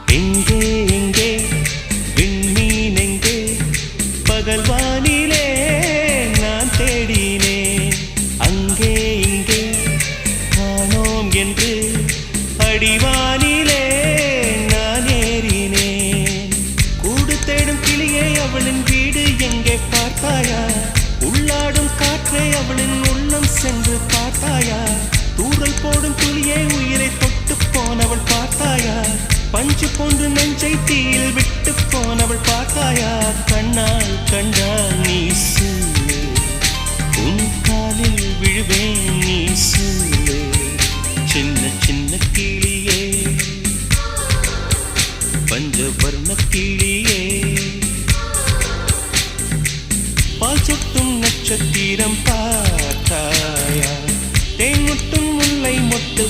எங்கே எங்கே விண்மீன் எங்கே பகல் வானிலே நான் தேடினேன் அங்கே இங்கே காணோம் என்று அடிவானிலே நான் ஏறினேன் கூடு தேடும் கிளியே அவளின் வீடு எங்கே பார்த்தாயா உள்ளாடும் காற்றே அவளின் உள்ளம் சென்று பார்த்தாயா தூரல் போடும் துளியே உயிரை தொட்டு போனவள் பார்த்தாயா பஞ்சு போன்று நெஞ்சை தீயில் விட்டு போனவள் பார்த்தாயா கண்ணால் கண்டால் நீ சொல்லு உன் காலில் விழுவேன் நீ சொல்லு சின்ன சின்ன கிளியே பஞ்சவர்ண கிளியே பால் சொட்டும் நட்சத்திரம் பார்த்தாயா தேன் முட்டும் முல்லை மொட்டு